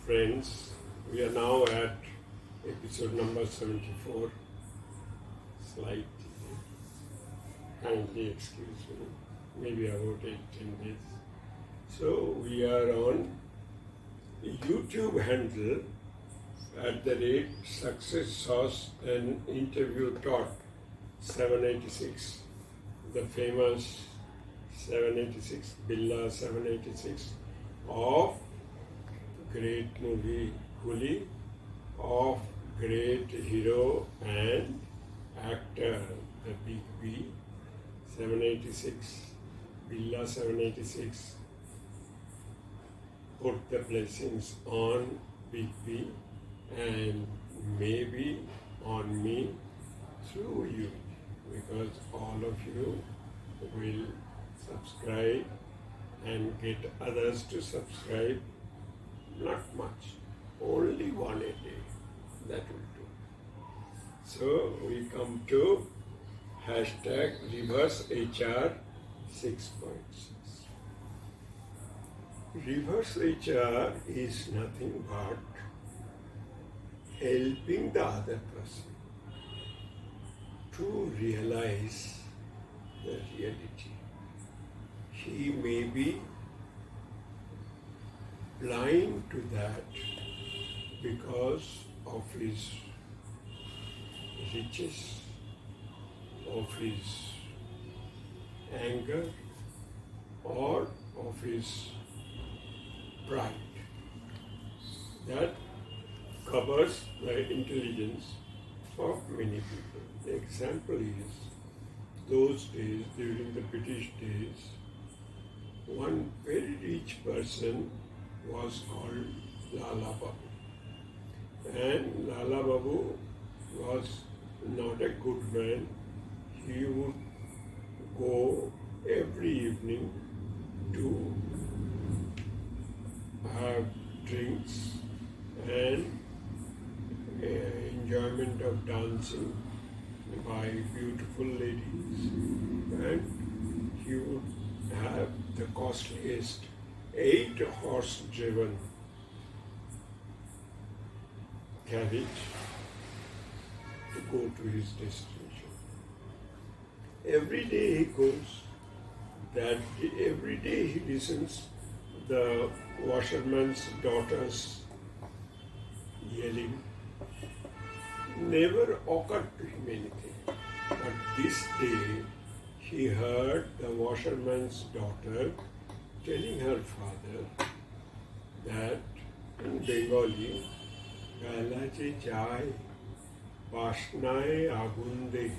friends. We are now at episode number 74. Slight, kindly excuse me, maybe about 8-10 days. So we are on YouTube handle @success sauce and interview taught 786, the famous 786, Billa 786 of great movie Whlee, of great hero and actor, the Big B, 786, Billa 786, put the blessings on Big B and maybe on me through you, because all of you will subscribe and get others to subscribe. Not much, only one a day, that will do. So we come to hashtag reverse HR 6.6. Reverse HR is nothing but helping the other person to realize the reality. He may be blind to that because of his riches, of his anger, or of his pride. That covers the intelligence of many people. The example is, those days, during the British days, one very rich person was called Lala Babu. And Lala Babu was not a good man. He would go every evening to have drinks and enjoyment of dancing by beautiful ladies, and he would have the costliest 8-horse driven carriage to go to his destination. Every day he goes, every day he listens the washerman's daughters yelling. Never occurred to him anything. But this day he heard the washerman's daughter telling her father that in Bengali, Galache Chai Bashnai Agunde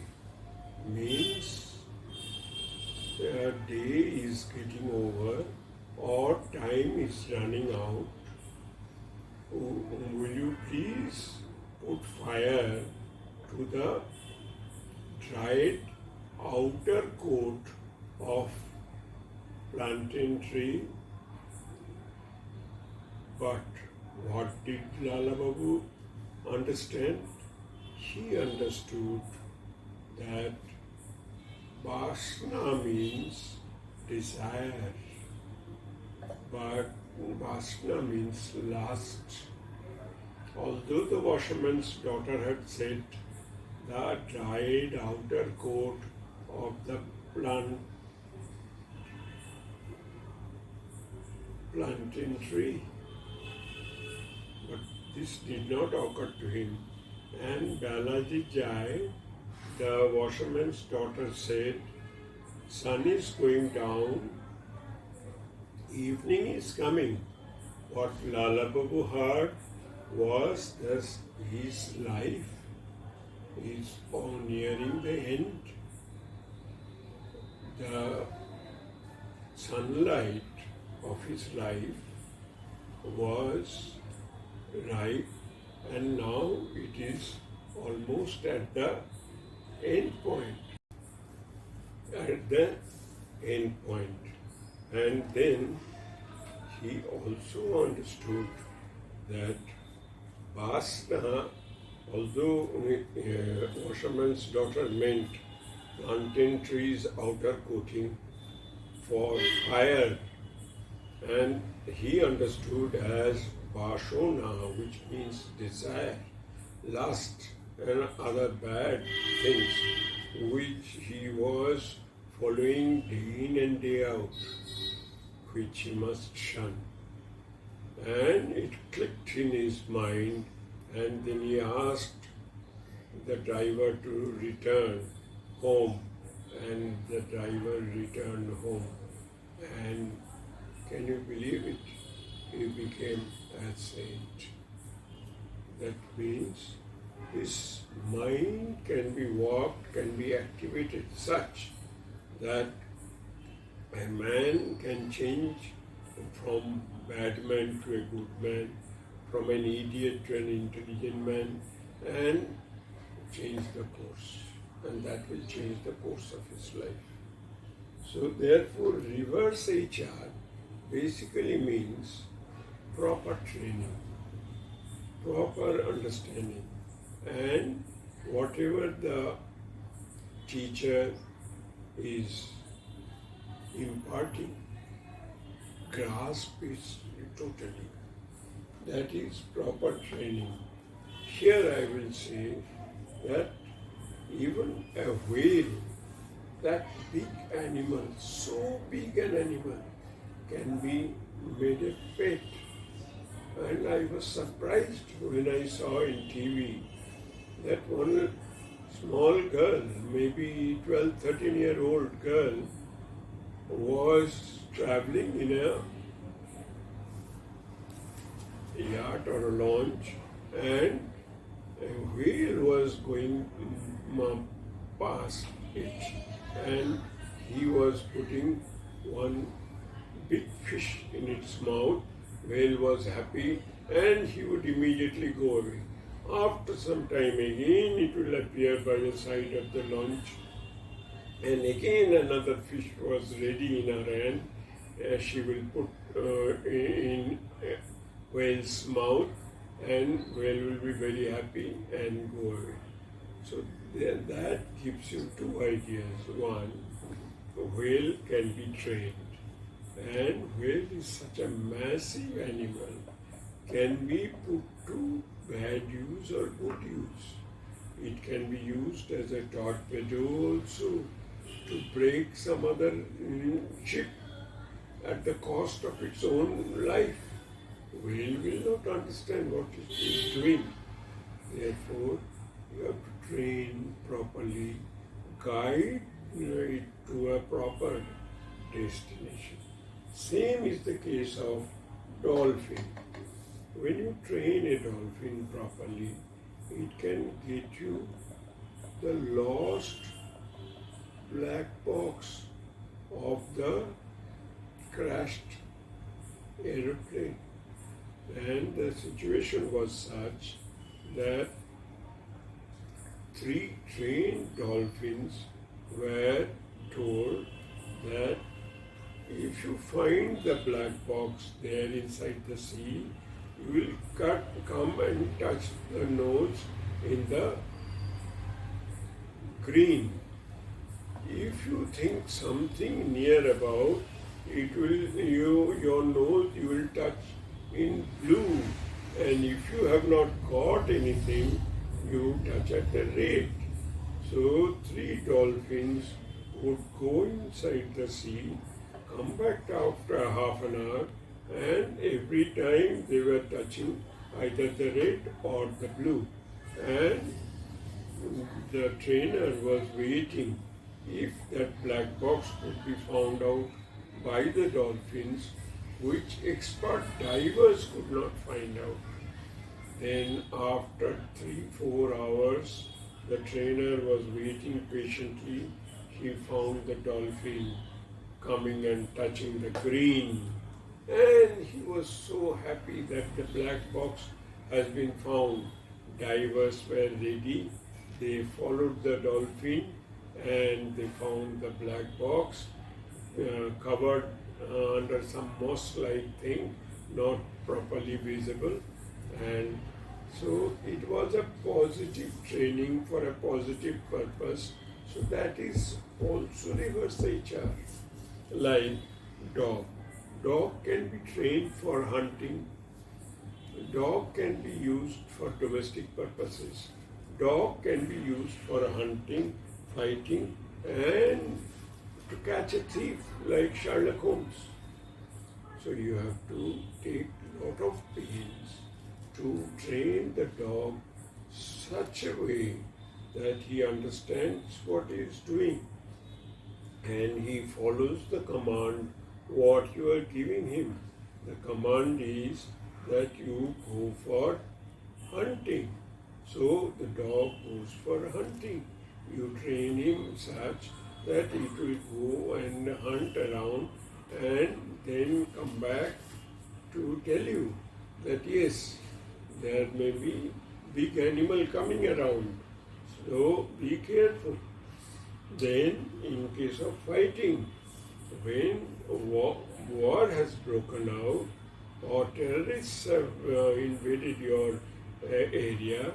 means the day is getting over or time is running out. Will you please put fire to the dried outer coat of plantain tree? But what did Lala Babu understand? He understood that Vasna means desire, but Vasna means lust. Although the washerman's daughter had said the dried outer coat of the plantain tree, but this did not occur to him. And Balaji Jai, the washerman's daughter, said, sun is going down, evening is coming. What Lala Babu heard was that his life is nearing the end. The sunlight of his life was ripe, and now it is almost at the end point. And then he also understood that Vasna, although washerman's daughter meant plantain tree's outer coating for fire, and he understood as Vashona, which means desire, lust, and other bad things, which he was following day in and day out, which he must shun. And it clicked in his mind, and then he asked the driver to return home, and the driver returned home. And can you believe it? He became a saint. That means his mind can be warped, can be activated such that a man can change from bad man to a good man, from an idiot to an intelligent man, and change the course. And that will change the course of his life. So therefore, reverse HR basically means proper training, proper understanding, and whatever the teacher is imparting, grasp it totally. That is proper training. Here I will say that even a whale, that big animal, so big an animal, can be made a pet. And I was surprised when I saw in TV that one small girl, maybe 12, 13-year-old girl, was traveling in a yacht or a launch, and a whale was going past it, and he was putting one big fish in its mouth. Whale was happy, and he would immediately go away. After some time again it will appear by the side of the launch, and again another fish was ready in her hand. She will put in whale's mouth, and whale will be very happy and go away. So that gives you two ideas. One, whale can be trained, and whale is such a massive animal, can be put to bad use or good use. It can be used as a torpedo also to break some other ship at the cost of its own life. Whale will not understand what it is doing. Therefore, you have to train properly, guide it to a proper destination. Same is the case of dolphin. When you train a dolphin properly, it can get you the lost black box of the crashed aeroplane. And the situation was such that 3 trained dolphins were told that if you find the black box there inside the sea, you will come and touch the nose in the green. If you think something near about, it will your nose you will touch in blue, and if you have not got anything, you touch at the red. So 3 dolphins would go inside the sea, come back after half an hour, and every time they were touching either the red or the blue. And the trainer was waiting if that black box could be found out by the dolphins, which expert divers could not find out. Then after 3-4 hours, the trainer was waiting patiently. He found the dolphin coming and touching the green. And he was so happy that the black box has been found. Divers were ready. They followed the dolphin and they found the black box covered under some moss-like thing, not properly visible. And so it was a positive training for a positive purpose. So that is also reverse HR, like dog. Dog can be trained for hunting. Dog can be used for domestic purposes. Dog can be used for hunting, fighting, and to catch a thief like Sherlock Holmes. So you have to take a lot of pains to train the dog such a way that he understands what he is doing and he follows the command what you are giving him. The command is that you go for hunting. So the dog goes for hunting. You train him such that it will go and hunt around and then come back to tell you that yes, there may be big animal coming around. So be careful. Then in case of fighting, when war has broken out or terrorists have invaded your area,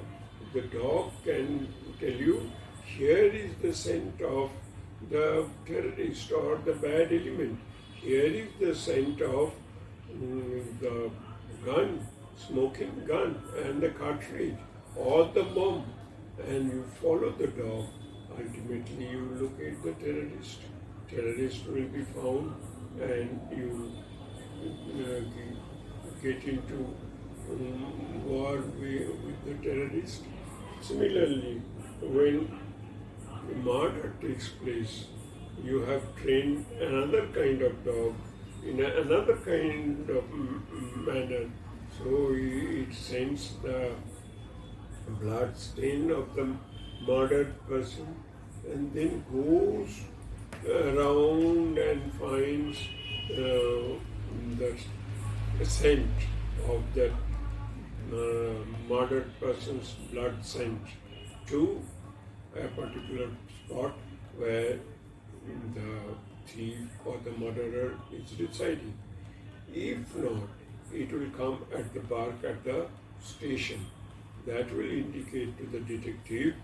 the dog can tell you, here is the scent of the terrorist or the bad element. Here is the scent of the gun, smoking gun and the cartridge or the bomb, and you follow the dog. Ultimately you locate the terrorist. Terrorist will be found and you get into war with the terrorist. Similarly, when murder takes place, you have trained another kind of dog in another kind of manner. So it sends the blood stain of the murdered person and then goes around and finds the scent of that murdered person's blood scent to a particular spot where the thief or the murderer is residing. If not, it will come at the bark at the station. That will indicate to the detective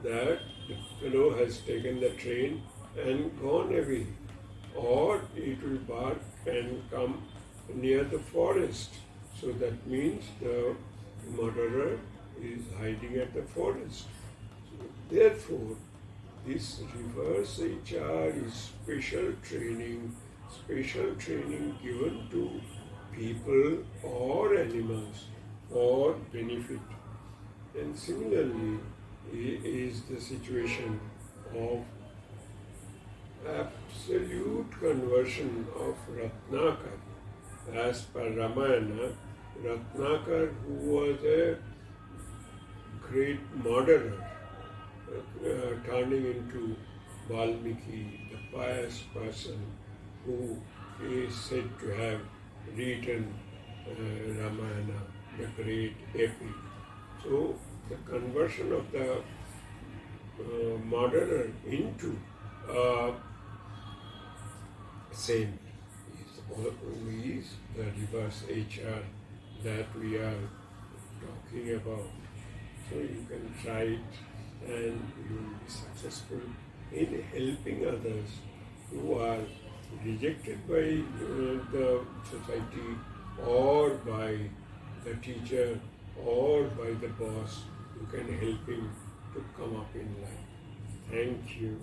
that the fellow has taken the train and gone away. Or it will bark and come near the forest. So that means the murderer is hiding at the forest. Therefore, this reverse HR is special training given to people or animals for benefit. And similarly is the situation of absolute conversion of Ratnakar. As per Ramayana, Ratnakar, who was a great murderer, turning into Valmiki, the pious person who is said to have written Ramayana, the great epic. So the conversion of the murderer into a saint is the reverse HR that we are talking about. So you can try it and you will be successful in helping others who are rejected by the society or by the teacher or by the boss. You can help him to come up in life. Thank you.